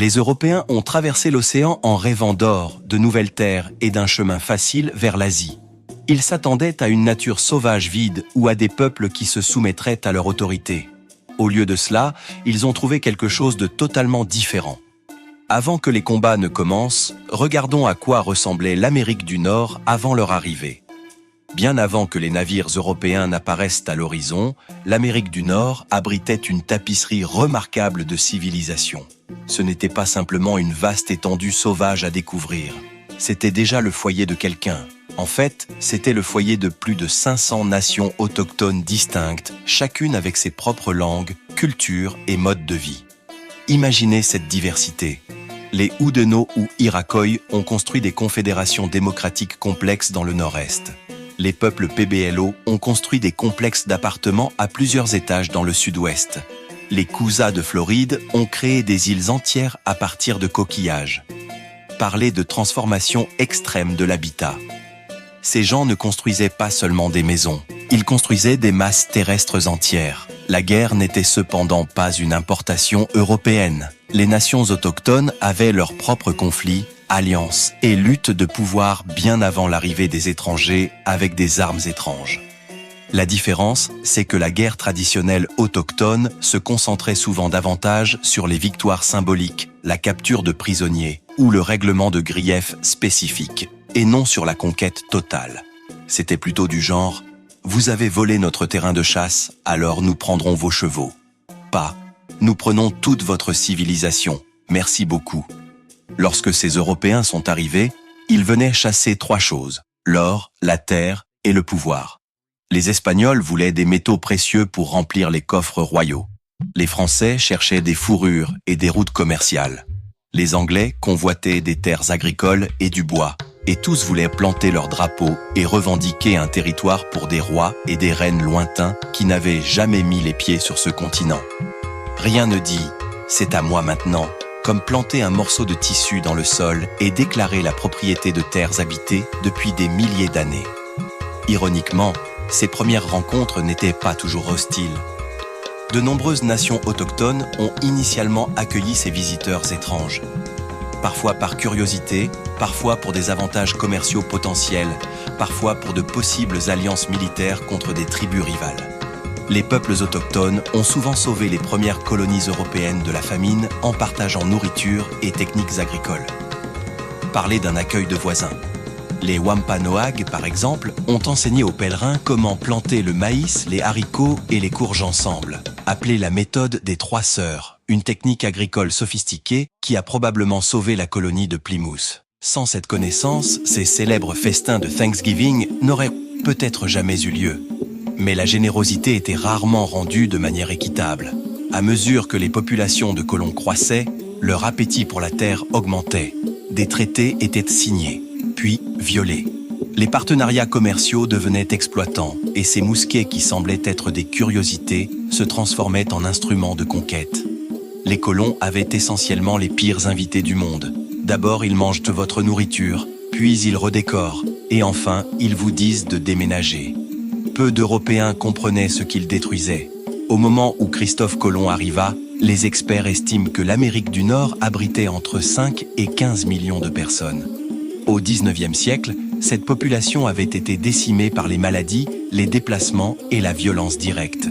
Les Européens ont traversé l'océan en rêvant d'or, de nouvelles terres et d'un chemin facile vers l'Asie. Ils s'attendaient à une nature sauvage vide ou à des peuples qui se soumettraient à leur autorité. Au lieu de cela, ils ont trouvé quelque chose de totalement différent. Avant que les combats ne commencent, regardons à quoi ressemblait l'Amérique du Nord avant leur arrivée. Bien avant que les navires européens n'apparaissent à l'horizon, l'Amérique du Nord abritait une tapisserie remarquable de civilisation. Ce n'était pas simplement une vaste étendue sauvage à découvrir. C'était déjà le foyer de quelqu'un. En fait, c'était le foyer de plus de 500 nations autochtones distinctes, chacune avec ses propres langues, cultures et modes de vie. Imaginez cette diversité. Les Houdenots ou Iroquois ont construit des confédérations démocratiques complexes dans le nord-est. Les peuples PBLO ont construit des complexes d'appartements à plusieurs étages dans le sud-ouest. Les Cousas de Floride ont créé des îles entières à partir de coquillages. Parler de transformation extrême de l'habitat. Ces gens ne construisaient pas seulement des maisons, ils construisaient des masses terrestres entières. La guerre n'était cependant pas une importation européenne. Les nations autochtones avaient leurs propres conflits, alliances et luttes de pouvoir bien avant l'arrivée des étrangers avec des armes étranges. La différence, c'est que la guerre traditionnelle autochtone se concentrait souvent davantage sur les victoires symboliques, la capture de prisonniers ou le règlement de griefs spécifiques, et non sur la conquête totale. C'était plutôt du genre « Vous avez volé notre terrain de chasse, alors nous prendrons vos chevaux. » Pas « Nous prenons toute votre civilisation, merci beaucoup. » Lorsque ces Européens sont arrivés, ils venaient chasser 3 choses, l'or, la terre et le pouvoir. Les Espagnols voulaient des métaux précieux pour remplir les coffres royaux. Les Français cherchaient des fourrures et des routes commerciales. Les Anglais convoitaient des terres agricoles et du bois, et tous voulaient planter leurs drapeaux et revendiquer un territoire pour des rois et des reines lointains qui n'avaient jamais mis les pieds sur ce continent. Rien ne dit « c'est à moi maintenant », comme planter un morceau de tissu dans le sol et déclarer la propriété de terres habitées depuis des milliers d'années. Ironiquement, ces premières rencontres n'étaient pas toujours hostiles. De nombreuses nations autochtones ont initialement accueilli ces visiteurs étranges. Parfois par curiosité, parfois pour des avantages commerciaux potentiels, parfois pour de possibles alliances militaires contre des tribus rivales. Les peuples autochtones ont souvent sauvé les premières colonies européennes de la famine en partageant nourriture et techniques agricoles. Parler d'un accueil de voisins. Les Wampanoag, par exemple, ont enseigné aux pèlerins comment planter le maïs, les haricots et les courges ensemble, appelée la méthode des 3 sœurs, une technique agricole sophistiquée qui a probablement sauvé la colonie de Plymouth. Sans cette connaissance, ces célèbres festins de Thanksgiving n'auraient peut-être jamais eu lieu. Mais la générosité était rarement rendue de manière équitable. À mesure que les populations de colons croissaient, leur appétit pour la terre augmentait. Des traités étaient signés, puis violés. Les partenariats commerciaux devenaient exploitants, et ces mousquets qui semblaient être des curiosités se transformaient en instruments de conquête. Les colons avaient essentiellement les pires invités du monde. D'abord, ils mangent votre nourriture, puis ils redécorent, et enfin, ils vous disent de déménager. Peu d'Européens comprenaient ce qu'ils détruisaient. Au moment où Christophe Colomb arriva, les experts estiment que l'Amérique du Nord abritait entre 5 et 15 millions de personnes. Au XIXe siècle, cette population avait été décimée par les maladies, les déplacements et la violence directe.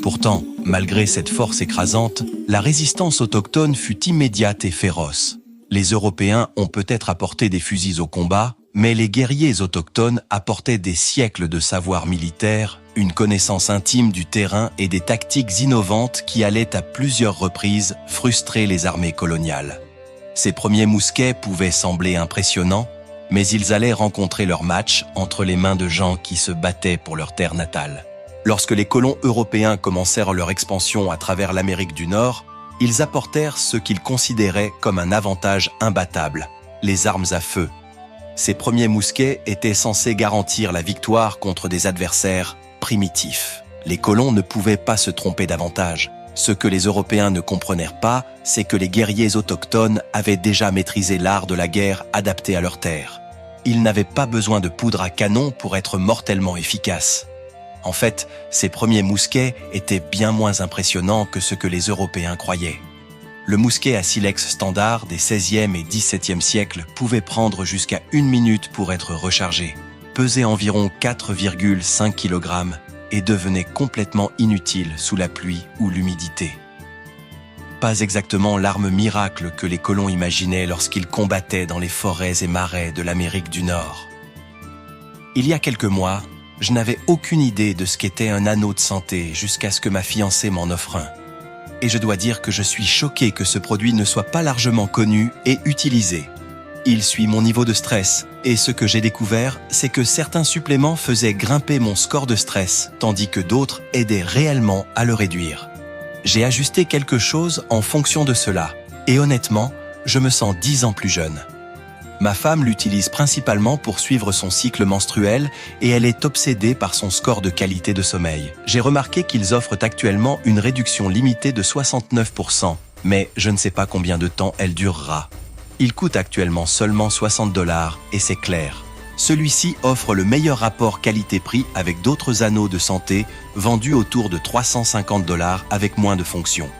Pourtant, malgré cette force écrasante, la résistance autochtone fut immédiate et féroce. Les Européens ont peut-être apporté des fusils au combat, mais les guerriers autochtones apportaient des siècles de savoir militaire, une connaissance intime du terrain et des tactiques innovantes qui allaient à plusieurs reprises frustrer les armées coloniales. Ces premiers mousquets pouvaient sembler impressionnants, mais ils allaient rencontrer leur match entre les mains de gens qui se battaient pour leur terre natale. Lorsque les colons européens commencèrent leur expansion à travers l'Amérique du Nord, ils apportèrent ce qu'ils considéraient comme un avantage imbattable, les armes à feu. Ces premiers mousquets étaient censés garantir la victoire contre des adversaires primitifs. Les colons ne pouvaient pas se tromper davantage. Ce que les Européens ne comprenèrent pas, c'est que les guerriers autochtones avaient déjà maîtrisé l'art de la guerre adapté à leur terre. Ils n'avaient pas besoin de poudre à canon pour être mortellement efficaces. En fait, ces premiers mousquets étaient bien moins impressionnants que ce que les Européens croyaient. Le mousquet à silex standard des 16e et 17e siècles pouvait prendre jusqu'à 1 minute pour être rechargé, pesait environ 4,5 kg et devenait complètement inutile sous la pluie ou l'humidité. Pas exactement l'arme miracle que les colons imaginaient lorsqu'ils combattaient dans les forêts et marais de l'Amérique du Nord. Il y a quelques mois, je n'avais aucune idée de ce qu'était un anneau de santé jusqu'à ce que ma fiancée m'en offre un. Et je dois dire que je suis choqué que ce produit ne soit pas largement connu et utilisé. Il suit mon niveau de stress, et ce que j'ai découvert, c'est que certains suppléments faisaient grimper mon score de stress, tandis que d'autres aidaient réellement à le réduire. J'ai ajusté quelque chose en fonction de cela, et honnêtement, je me sens 10 ans plus jeune. Ma femme l'utilise principalement pour suivre son cycle menstruel et elle est obsédée par son score de qualité de sommeil. J'ai remarqué qu'ils offrent actuellement une réduction limitée de 69%, mais je ne sais pas combien de temps elle durera. Il coûte actuellement seulement 60 $ et c'est clair. Celui-ci offre le meilleur rapport qualité-prix avec d'autres anneaux de santé vendus autour de 350 $ avec moins de fonctions.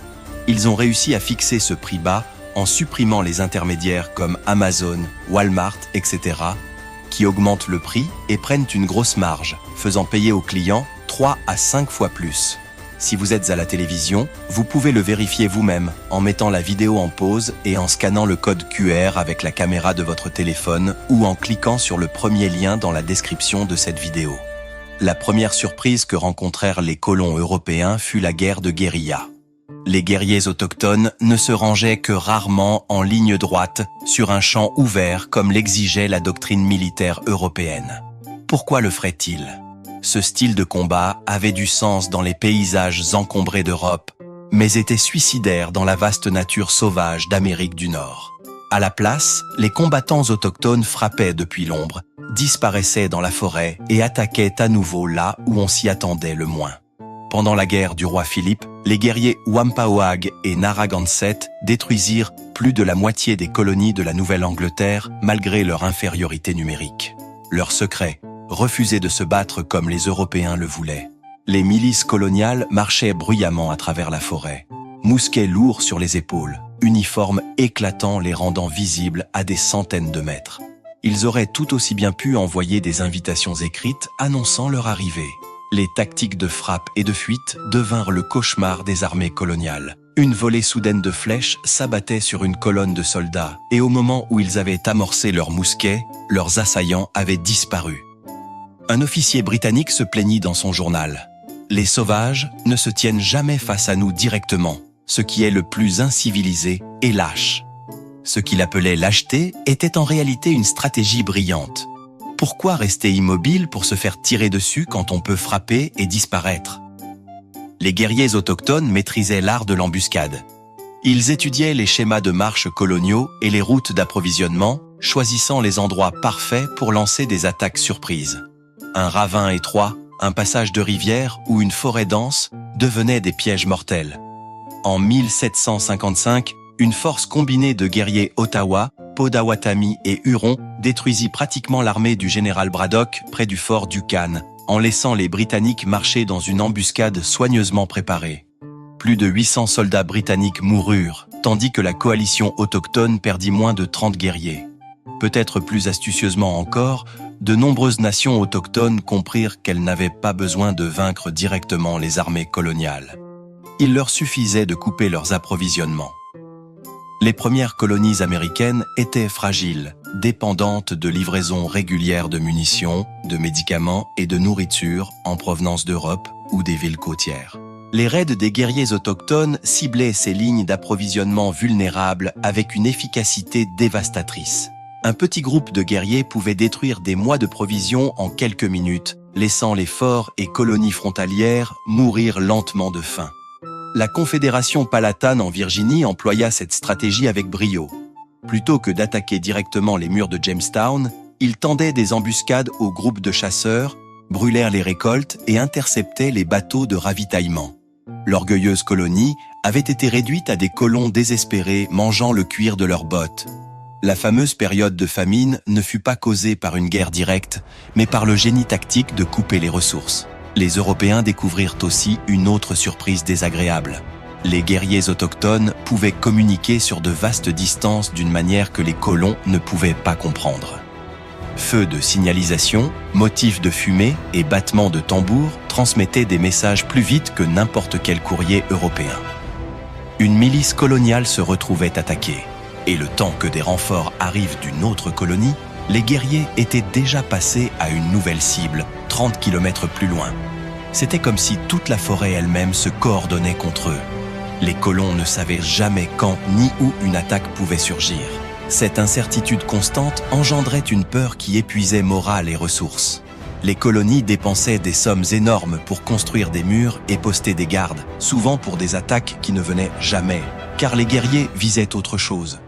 Ils ont réussi à fixer ce prix bas en supprimant les intermédiaires comme Amazon, Walmart, etc., qui augmentent le prix et prennent une grosse marge, faisant payer aux clients 3 à 5 fois plus. Si vous êtes à la télévision, vous pouvez le vérifier vous-même en mettant la vidéo en pause et en scannant le code QR avec la caméra de votre téléphone ou en cliquant sur le premier lien dans la description de cette vidéo. La première surprise que rencontrèrent les colons européens fut la guerre de guérilla. Les guerriers autochtones ne se rangeaient que rarement en ligne droite sur un champ ouvert comme l'exigeait la doctrine militaire européenne. Pourquoi le feraient-ils ? Ce style de combat avait du sens dans les paysages encombrés d'Europe, mais était suicidaire dans la vaste nature sauvage d'Amérique du Nord. À la place, les combattants autochtones frappaient depuis l'ombre, disparaissaient dans la forêt et attaquaient à nouveau là où on s'y attendait le moins. Pendant la guerre du roi Philippe, les guerriers Wampawag et Narragansett détruisirent plus de la moitié des colonies de la Nouvelle-Angleterre malgré leur infériorité numérique. Leur secret, refuser de se battre comme les Européens le voulaient. Les milices coloniales marchaient bruyamment à travers la forêt, mousquets lourds sur les épaules, uniformes éclatants les rendant visibles à des centaines de mètres. Ils auraient tout aussi bien pu envoyer des invitations écrites annonçant leur arrivée. Les tactiques de frappe et de fuite devinrent le cauchemar des armées coloniales. Une volée soudaine de flèches s'abattait sur une colonne de soldats, et au moment où ils avaient amorcé leurs mousquets, leurs assaillants avaient disparu. Un officier britannique se plaignit dans son journal. « Les sauvages ne se tiennent jamais face à nous directement, ce qui est le plus incivilisé et lâche. » Ce qu'il appelait lâcheté était en réalité une stratégie brillante. Pourquoi rester immobile pour se faire tirer dessus quand on peut frapper et disparaître ? Les guerriers autochtones maîtrisaient l'art de l'embuscade. Ils étudiaient les schémas de marche coloniaux et les routes d'approvisionnement, choisissant les endroits parfaits pour lancer des attaques surprises. Un ravin étroit, un passage de rivière ou une forêt dense devenaient des pièges mortels. En 1755, une force combinée de guerriers Ottawa, Potawatomi et Hurons détruisit pratiquement l'armée du général Braddock près du fort Duquesne, en laissant les Britanniques marcher dans une embuscade soigneusement préparée. Plus de 800 soldats britanniques moururent, tandis que la coalition autochtone perdit moins de 30 guerriers. Peut-être plus astucieusement encore, de nombreuses nations autochtones comprirent qu'elles n'avaient pas besoin de vaincre directement les armées coloniales. Il leur suffisait de couper leurs approvisionnements. Les premières colonies américaines étaient fragiles, dépendantes de livraisons régulières de munitions, de médicaments et de nourriture en provenance d'Europe ou des villes côtières. Les raids des guerriers autochtones ciblaient ces lignes d'approvisionnement vulnérables avec une efficacité dévastatrice. Un petit groupe de guerriers pouvait détruire des mois de provisions en quelques minutes, laissant les forts et colonies frontalières mourir lentement de faim. La Confédération Palatine en Virginie employa cette stratégie avec brio. Plutôt que d'attaquer directement les murs de Jamestown, ils tendaient des embuscades aux groupes de chasseurs, brûlèrent les récoltes et interceptaient les bateaux de ravitaillement. L'orgueilleuse colonie avait été réduite à des colons désespérés mangeant le cuir de leurs bottes. La fameuse période de famine ne fut pas causée par une guerre directe, mais par le génie tactique de couper les ressources. Les Européens découvrirent aussi une autre surprise désagréable. Les guerriers autochtones pouvaient communiquer sur de vastes distances d'une manière que les colons ne pouvaient pas comprendre. Feux de signalisation, motifs de fumée et battements de tambour transmettaient des messages plus vite que n'importe quel courrier européen. Une milice coloniale se retrouvait attaquée, et le temps que des renforts arrivent d'une autre colonie, les guerriers étaient déjà passés à une nouvelle cible, 30 km plus loin. C'était comme si toute la forêt elle-même se coordonnait contre eux. Les colons ne savaient jamais quand ni où une attaque pouvait surgir. Cette incertitude constante engendrait une peur qui épuisait morale et ressources. Les colonies dépensaient des sommes énormes pour construire des murs et poster des gardes, souvent pour des attaques qui ne venaient jamais, car les guerriers visaient autre chose.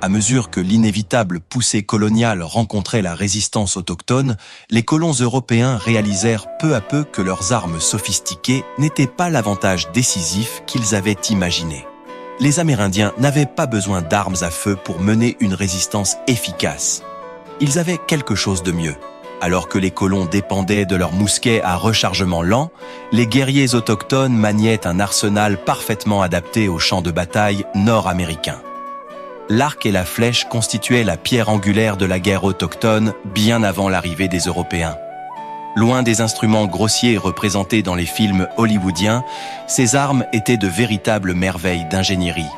À mesure que l'inévitable poussée coloniale rencontrait la résistance autochtone, les colons européens réalisèrent peu à peu que leurs armes sophistiquées n'étaient pas l'avantage décisif qu'ils avaient imaginé. Les Amérindiens n'avaient pas besoin d'armes à feu pour mener une résistance efficace. Ils avaient quelque chose de mieux. Alors que les colons dépendaient de leurs mousquets à rechargement lent, les guerriers autochtones maniaient un arsenal parfaitement adapté aux champs de bataille nord-américains. L'arc et la flèche constituaient la pierre angulaire de la guerre autochtone bien avant l'arrivée des Européens. Loin des instruments grossiers représentés dans les films hollywoodiens, ces armes étaient de véritables merveilles d'ingénierie.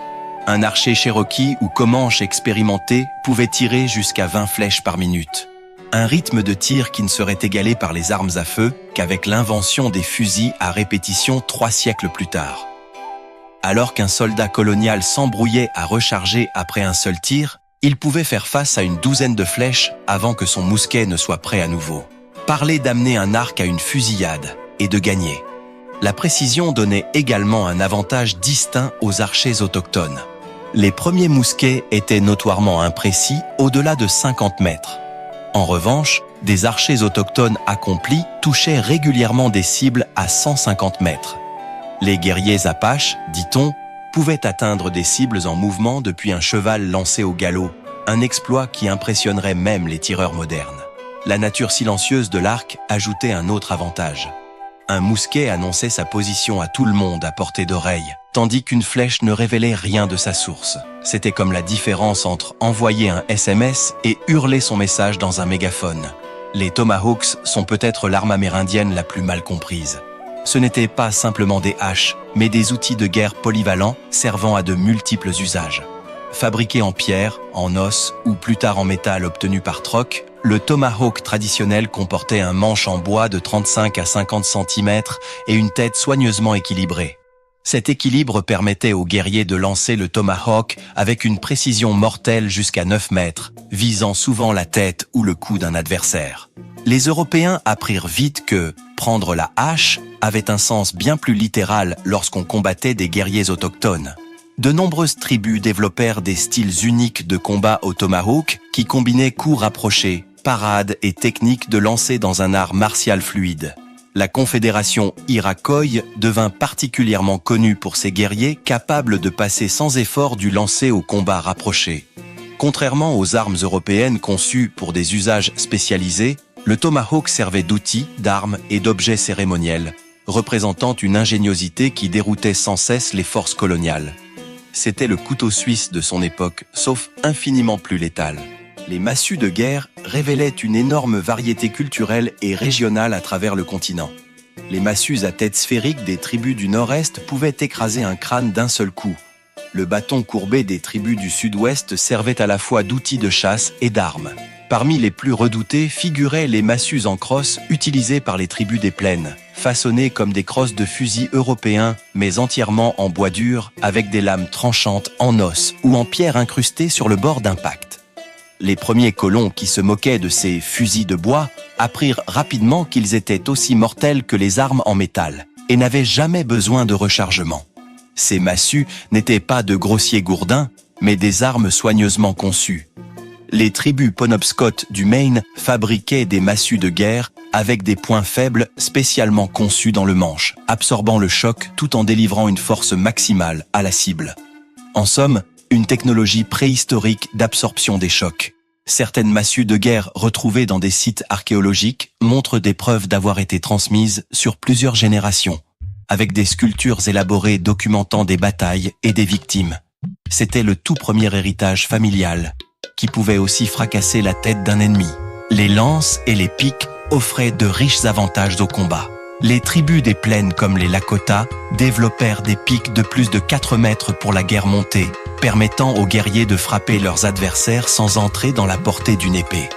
Un archer cherokee ou comanche expérimenté pouvait tirer jusqu'à 20 flèches par minute. Un rythme de tir qui ne serait égalé par les armes à feu qu'avec l'invention des fusils à répétition 3 siècles plus tard. Alors qu'un soldat colonial s'embrouillait à recharger après un seul tir, il pouvait faire face à une douzaine de flèches avant que son mousquet ne soit prêt à nouveau. Parler d'amener un arc à une fusillade et de gagner. La précision donnait également un avantage distinct aux archers autochtones. Les premiers mousquets étaient notoirement imprécis au-delà de 50 mètres. En revanche, des archers autochtones accomplis touchaient régulièrement des cibles à 150 mètres. Les guerriers apaches, dit-on, pouvaient atteindre des cibles en mouvement depuis un cheval lancé au galop, un exploit qui impressionnerait même les tireurs modernes. La nature silencieuse de l'arc ajoutait un autre avantage. Un mousquet annonçait sa position à tout le monde à portée d'oreille, tandis qu'une flèche ne révélait rien de sa source. C'était comme la différence entre envoyer un SMS et hurler son message dans un mégaphone. Les Tomahawks sont peut-être l'arme amérindienne la plus mal comprise. Ce n'étaient pas simplement des haches, mais des outils de guerre polyvalents servant à de multiples usages. Fabriqué en pierre, en os ou plus tard en métal obtenu par troc, le tomahawk traditionnel comportait un manche en bois de 35 à 50 cm et une tête soigneusement équilibrée. Cet équilibre permettait aux guerriers de lancer le tomahawk avec une précision mortelle jusqu'à 9 mètres, visant souvent la tête ou le cou d'un adversaire. Les Européens apprirent vite que prendre la hache avait un sens bien plus littéral lorsqu'on combattait des guerriers autochtones. De nombreuses tribus développèrent des styles uniques de combat au tomahawk qui combinaient coups rapprochés, parades et techniques de lancer dans un art martial fluide. La confédération Iroquois devint particulièrement connue pour ses guerriers capables de passer sans effort du lancer au combat rapproché. Contrairement aux armes européennes conçues pour des usages spécialisés, le tomahawk servait d'outil, d'armes et d'objets cérémoniels, représentant une ingéniosité qui déroutait sans cesse les forces coloniales. C'était le couteau suisse de son époque, sauf infiniment plus létal. Les massues de guerre révélaient une énorme variété culturelle et régionale à travers le continent. Les massues à tête sphérique des tribus du nord-est pouvaient écraser un crâne d'un seul coup. Le bâton courbé des tribus du sud-ouest servait à la fois d'outil de chasse et d'armes. Parmi les plus redoutés figuraient les massues en crosse utilisées par les tribus des plaines, façonnées comme des crosses de fusils européens, mais entièrement en bois dur, avec des lames tranchantes en os ou en pierre incrustées sur le bord d'impact. Les premiers colons qui se moquaient de ces fusils de bois apprirent rapidement qu'ils étaient aussi mortels que les armes en métal et n'avaient jamais besoin de rechargement. Ces massues n'étaient pas de grossiers gourdins, mais des armes soigneusement conçues. Les tribus Penobscot du Maine fabriquaient des massues de guerre avec des points faibles spécialement conçus dans le manche, absorbant le choc tout en délivrant une force maximale à la cible. En somme, une technologie préhistorique d'absorption des chocs. Certaines massues de guerre retrouvées dans des sites archéologiques montrent des preuves d'avoir été transmises sur plusieurs générations. avec des sculptures élaborées documentant des batailles et des victimes. C'était le tout premier héritage familial, qui pouvait aussi fracasser la tête d'un ennemi. Les lances et les piques offraient de riches avantages au combat. Les tribus des plaines comme les Lakota développèrent des piques de plus de 4 mètres pour la guerre montée, permettant aux guerriers de frapper leurs adversaires sans entrer dans la portée d'une épée.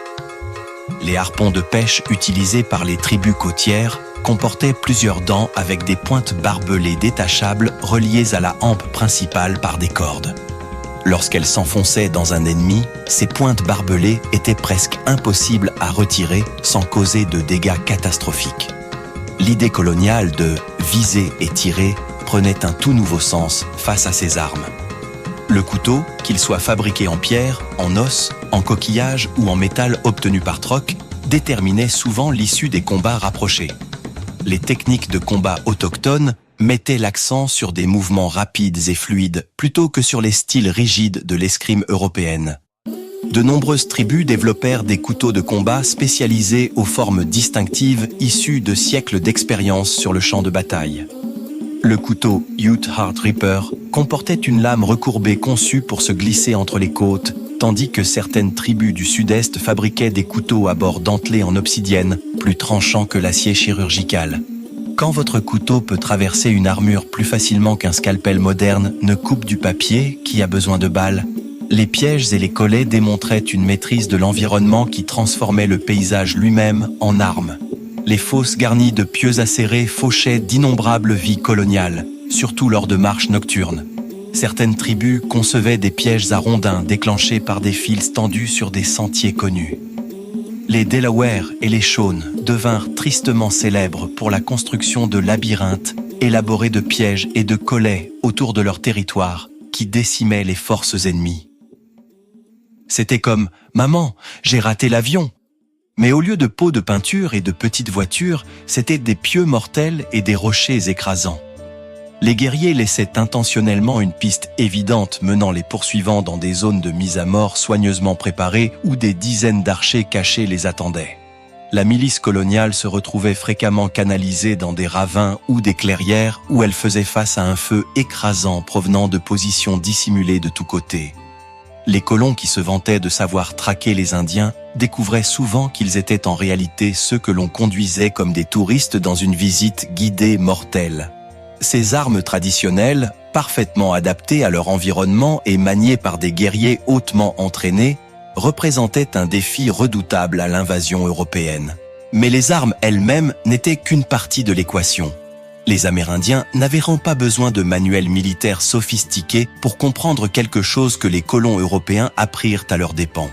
Les harpons de pêche utilisés par les tribus côtières comportaient plusieurs dents avec des pointes barbelées détachables reliées à la hampe principale par des cordes. Lorsqu'elles s'enfonçaient dans un ennemi, ces pointes barbelées étaient presque impossibles à retirer sans causer de dégâts catastrophiques. L'idée coloniale de « viser et tirer » prenait un tout nouveau sens face à ces armes. Le couteau, qu'il soit fabriqué en pierre, en os, en coquillage ou en métal obtenu par troc, déterminait souvent l'issue des combats rapprochés. Les techniques de combat autochtones mettaient l'accent sur des mouvements rapides et fluides plutôt que sur les styles rigides de l'escrime européenne. De nombreuses tribus développèrent des couteaux de combat spécialisés aux formes distinctives issues de siècles d'expérience sur le champ de bataille. Le couteau Ute Heart Reaper comportait une lame recourbée conçue pour se glisser entre les côtes, tandis que certaines tribus du sud-est fabriquaient des couteaux à bord dentelés en obsidienne, plus tranchants que l'acier chirurgical. Quand votre couteau peut traverser une armure plus facilement qu'un scalpel moderne ne coupe du papier qui a besoin de balles, les pièges et les collets démontraient une maîtrise de l'environnement qui transformait le paysage lui-même en arme. Les fosses garnies de pieux acérés fauchaient d'innombrables vies coloniales, surtout lors de marches nocturnes. Certaines tribus concevaient des pièges à rondins déclenchés par des fils tendus sur des sentiers connus. Les Delaware et les Shawnes devinrent tristement célèbres pour la construction de labyrinthes élaborés de pièges et de collets autour de leur territoire qui décimaient les forces ennemies. C'était comme « Maman, j'ai raté l'avion !» Mais au lieu de pots de peinture et de petites voitures, c'était des pieux mortels et des rochers écrasants. Les guerriers laissaient intentionnellement une piste évidente menant les poursuivants dans des zones de mise à mort soigneusement préparées où des dizaines d'archers cachés les attendaient. La milice coloniale se retrouvait fréquemment canalisée dans des ravins ou des clairières où elle faisait face à un feu écrasant provenant de positions dissimulées de tous côtés. Les colons qui se vantaient de savoir traquer les Indiens découvraient souvent qu'ils étaient en réalité ceux que l'on conduisait comme des touristes dans une visite guidée mortelle. Ces armes traditionnelles, parfaitement adaptées à leur environnement et maniées par des guerriers hautement entraînés, représentaient un défi redoutable à l'invasion européenne. Mais les armes elles-mêmes n'étaient qu'une partie de l'équation. Les Amérindiens n'avaient pas besoin de manuels militaires sophistiqués pour comprendre quelque chose que les colons européens apprirent à leurs dépens.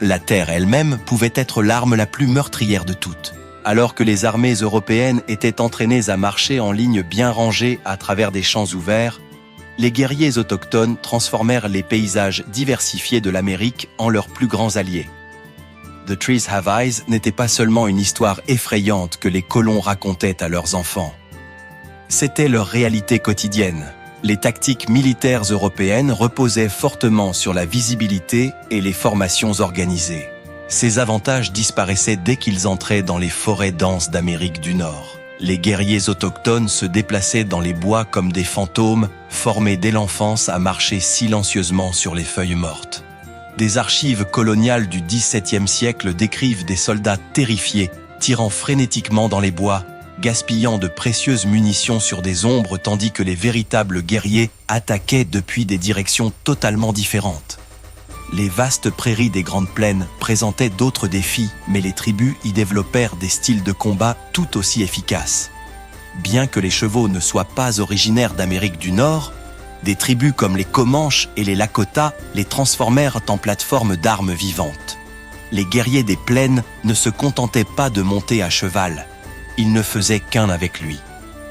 La terre elle-même pouvait être l'arme la plus meurtrière de toutes. Alors que les armées européennes étaient entraînées à marcher en ligne bien rangée à travers des champs ouverts, les guerriers autochtones transformèrent les paysages diversifiés de l'Amérique en leurs plus grands alliés. The Trees Have Eyes n'était pas seulement une histoire effrayante que les colons racontaient à leurs enfants. C'était leur réalité quotidienne. Les tactiques militaires européennes reposaient fortement sur la visibilité et les formations organisées. Ces avantages disparaissaient dès qu'ils entraient dans les forêts denses d'Amérique du Nord. Les guerriers autochtones se déplaçaient dans les bois comme des fantômes, formés dès l'enfance à marcher silencieusement sur les feuilles mortes. Des archives coloniales du XVIIe siècle décrivent des soldats terrifiés, tirant frénétiquement dans les bois, gaspillant de précieuses munitions sur des ombres tandis que les véritables guerriers attaquaient depuis des directions totalement différentes. Les vastes prairies des Grandes Plaines présentaient d'autres défis, mais les tribus y développèrent des styles de combat tout aussi efficaces. Bien que les chevaux ne soient pas originaires d'Amérique du Nord, des tribus comme les Comanches et les Lakota les transformèrent en plateformes d'armes vivantes. Les guerriers des plaines ne se contentaient pas de monter à cheval, ils ne faisaient qu'un avec lui.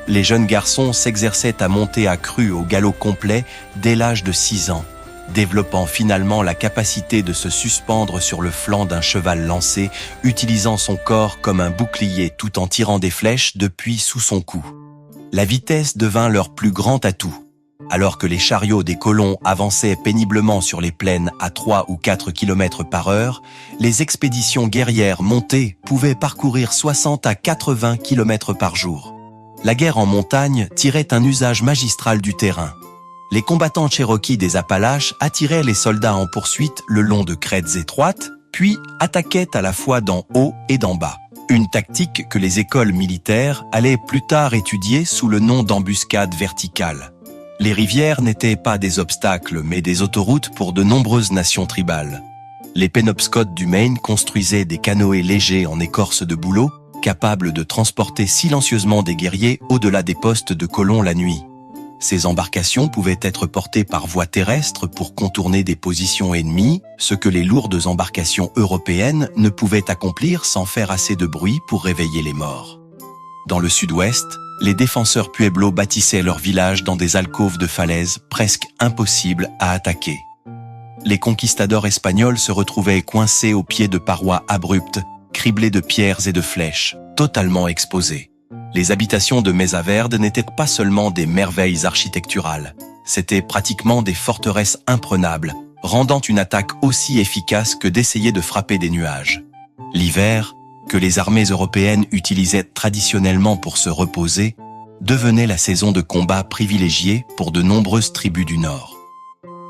Les jeunes garçons s'exerçaient à monter à cru au galop complet dès l'âge de 6 ans, développant finalement la capacité de se suspendre sur le flanc d'un cheval lancé, utilisant son corps comme un bouclier tout en tirant des flèches depuis sous son cou. La vitesse devint leur plus grand atout. Alors que les chariots des colons avançaient péniblement sur les plaines à 3 ou 4 km par heure, les expéditions guerrières montées pouvaient parcourir 60 à 80 km par jour. la guerre en montagne tirait un usage magistral du terrain. Les combattants Cherokees des Appalaches attiraient les soldats en poursuite le long de crêtes étroites, puis attaquaient à la fois d'en haut et d'en bas. Une tactique que les écoles militaires allaient plus tard étudier sous le nom d'embuscade verticale. Les rivières n'étaient pas des obstacles, mais des autoroutes pour de nombreuses nations tribales. Les Penobscot du Maine construisaient des canoës légers en écorce de bouleau, capables de transporter silencieusement des guerriers au-delà des postes de colons la nuit. Ces embarcations pouvaient être portées par voie terrestre pour contourner des positions ennemies, ce que les lourdes embarcations européennes ne pouvaient accomplir sans faire assez de bruit pour réveiller les morts. Dans le sud-ouest, les défenseurs pueblos bâtissaient leurs villages dans des alcôves de falaises presque impossibles à attaquer. Les conquistadors espagnols se retrouvaient coincés au pied de parois abruptes, criblées de pierres et de flèches, totalement exposées. Les habitations de Mesa Verde n'étaient pas seulement des merveilles architecturales, c'étaient pratiquement des forteresses imprenables, rendant une attaque aussi efficace que d'essayer de frapper des nuages. L'hiver, que les armées européennes utilisaient traditionnellement pour se reposer, devenait la saison de combat privilégiée pour de nombreuses tribus du Nord.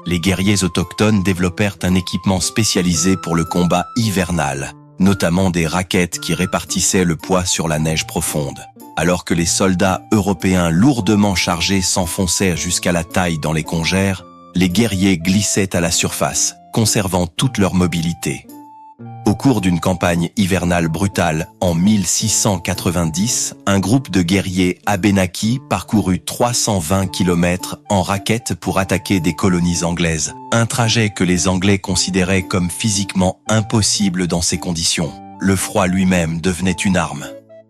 Les guerriers autochtones développèrent un équipement spécialisé pour le combat hivernal, notamment des raquettes qui répartissaient le poids sur la neige profonde. Alors que les soldats européens lourdement chargés s'enfonçaient jusqu'à la taille dans les congères, les guerriers glissaient à la surface, conservant toute leur mobilité. Au cours d'une campagne hivernale brutale, en 1690, un groupe de guerriers Abénaquis parcourut 320 km en raquettes pour attaquer des colonies anglaises, un trajet que les Anglais considéraient comme physiquement impossible dans ces conditions. Le froid lui-même devenait une arme.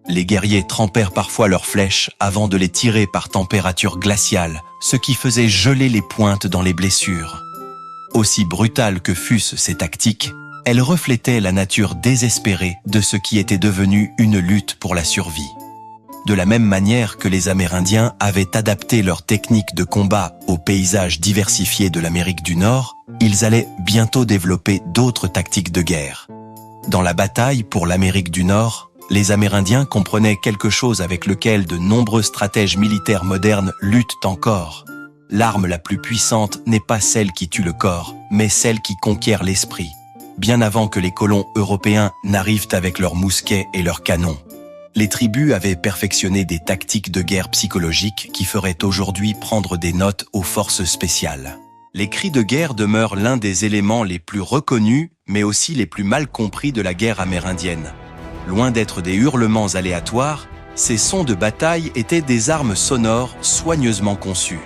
Les guerriers trempèrent parfois leurs flèches avant de les tirer par température glaciale, ce qui faisait geler les pointes dans les blessures. Aussi brutales que fussent ces tactiques, elles reflétaient la nature désespérée de ce qui était devenu une lutte pour la survie. De la même manière que les Amérindiens avaient adapté leurs techniques de combat aux paysages diversifiés de l'Amérique du Nord, ils allaient bientôt développer d'autres tactiques de guerre. Dans la bataille pour l'Amérique du Nord, les Amérindiens comprenaient quelque chose avec lequel de nombreux stratèges militaires modernes luttent encore. L'arme la plus puissante n'est pas celle qui tue le corps, mais celle qui conquiert l'esprit. Bien avant que les colons européens n'arrivent avec leurs mousquets et leurs canons. Les tribus avaient perfectionné des tactiques de guerre psychologiques qui feraient aujourd'hui prendre des notes aux forces spéciales. Les cris de guerre demeurent l'un des éléments les plus reconnus, mais aussi les plus mal compris de la guerre amérindienne. Loin d'être des hurlements aléatoires, ces sons de bataille étaient des armes sonores soigneusement conçues.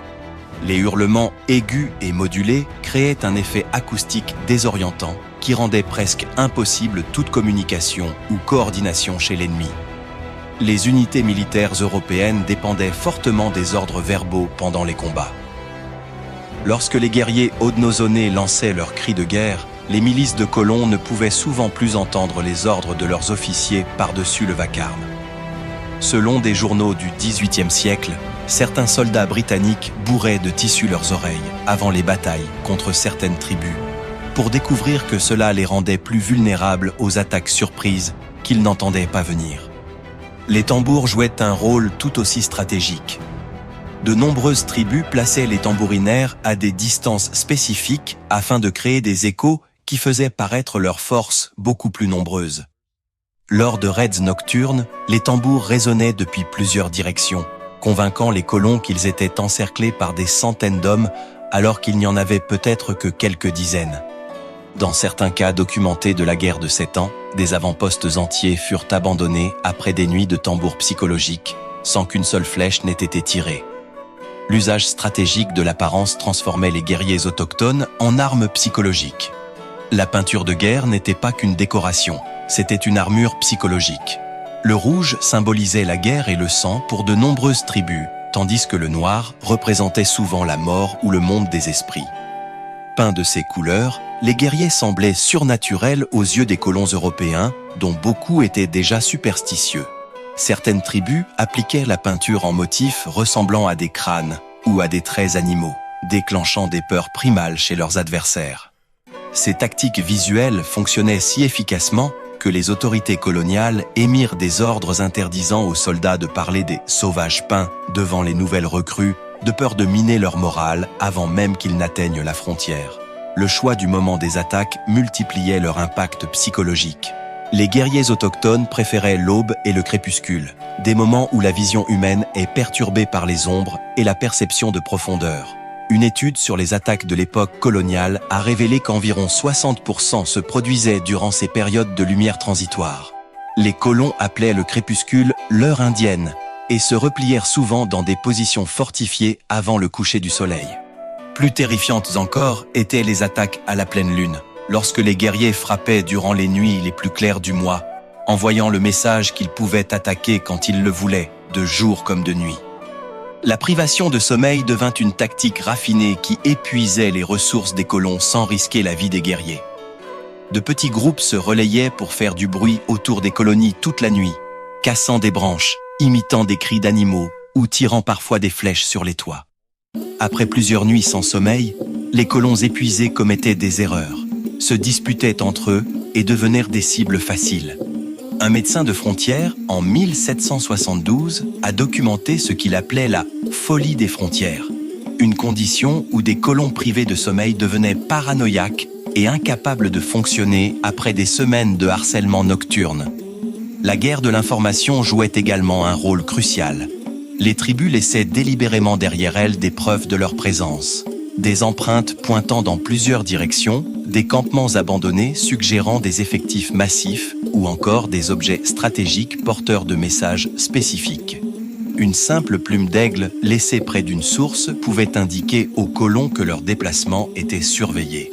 Les hurlements aigus et modulés créaient un effet acoustique désorientant qui rendait presque impossible toute communication ou coordination chez l'ennemi. Les unités militaires européennes dépendaient fortement des ordres verbaux pendant les combats. Lorsque les guerriers haudenosaunés lançaient leurs cris de guerre, les milices de colons ne pouvaient souvent plus entendre les ordres de leurs officiers par-dessus le vacarme. Selon des journaux du XVIIIe siècle, certains soldats britanniques bourraient de tissu leurs oreilles avant les batailles contre certaines tribus, pour découvrir que cela les rendait plus vulnérables aux attaques surprises qu'ils n'entendaient pas venir. Les tambours jouaient un rôle tout aussi stratégique. De nombreuses tribus plaçaient les tambourinaires à des distances spécifiques afin de créer des échos qui faisaient paraître leurs forces beaucoup plus nombreuses. Lors de raids nocturnes, les tambours résonnaient depuis plusieurs directions, convainquant les colons qu'ils étaient encerclés par des centaines d'hommes alors qu'il n'y en avait peut-être que quelques dizaines. Dans certains cas documentés de la guerre de 7 ans, des avant-postes entiers furent abandonnés après des nuits de tambours psychologiques, sans qu'une seule flèche n'ait été tirée. L'usage stratégique de l'apparence transformait les guerriers autochtones en armes psychologiques. La peinture de guerre n'était pas qu'une décoration, c'était une armure psychologique. Le rouge symbolisait la guerre et le sang pour de nombreuses tribus, tandis que le noir représentait souvent la mort ou le monde des esprits. Peints de ces couleurs, les guerriers semblaient surnaturels aux yeux des colons européens, dont beaucoup étaient déjà superstitieux. Certaines tribus appliquaient la peinture en motifs ressemblant à des crânes ou à des traits animaux, déclenchant des peurs primales chez leurs adversaires. Ces tactiques visuelles fonctionnaient si efficacement que les autorités coloniales émirent des ordres interdisant aux soldats de parler des « sauvages peints » devant les nouvelles recrues, de peur de miner leur morale avant même qu'ils n'atteignent la frontière. Le choix du moment des attaques multipliait leur impact psychologique. Les guerriers autochtones préféraient l'aube et le crépuscule, des moments où la vision humaine est perturbée par les ombres et la perception de profondeur. Une étude sur les attaques de l'époque coloniale a révélé qu'environ 60% se produisaient durant ces périodes de lumière transitoire. Les colons appelaient le crépuscule l'heure indienne et se replièrent souvent dans des positions fortifiées avant le coucher du soleil. Plus terrifiantes encore étaient les attaques à la pleine lune, lorsque les guerriers frappaient durant les nuits les plus claires du mois, envoyant le message qu'ils pouvaient attaquer quand ils le voulaient, de jour comme de nuit. La privation de sommeil devint une tactique raffinée qui épuisait les ressources des colons sans risquer la vie des guerriers. De petits groupes se relayaient pour faire du bruit autour des colonies toute la nuit, cassant des branches, imitant des cris d'animaux ou tirant parfois des flèches sur les toits. Après plusieurs nuits sans sommeil, les colons épuisés commettaient des erreurs, se disputaient entre eux et devenaient des cibles faciles. Un médecin de frontière, en 1772, a documenté ce qu'il appelait la « folie des frontières », une condition où des colons privés de sommeil devenaient paranoïaques et incapables de fonctionner après des semaines de harcèlement nocturne. La guerre de l'information jouait également un rôle crucial. Les tribus laissaient délibérément derrière elles des preuves de leur présence. Des empreintes pointant dans plusieurs directions, des campements abandonnés suggérant des effectifs massifs ou encore des objets stratégiques porteurs de messages spécifiques. Une simple plume d'aigle laissée près d'une source pouvait indiquer aux colons que leur déplacement était surveillé.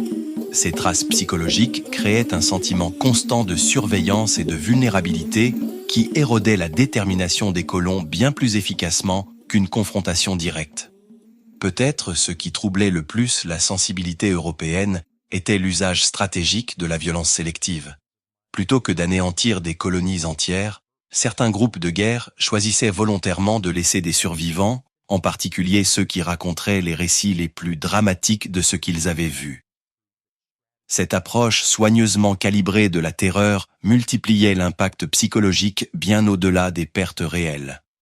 Ces traces psychologiques créaient un sentiment constant de surveillance et de vulnérabilité qui érodait la détermination des colons bien plus efficacement qu'une confrontation directe. Peut-être ce qui troublait le plus la sensibilité européenne était l'usage stratégique de la violence sélective. Plutôt que d'anéantir des colonies entières, certains groupes de guerre choisissaient volontairement de laisser des survivants, en particulier ceux qui raconteraient les récits les plus dramatiques de ce qu'ils avaient vu. Cette approche soigneusement calibrée de la terreur multipliait l'impact psychologique bien au-delà des pertes réelles.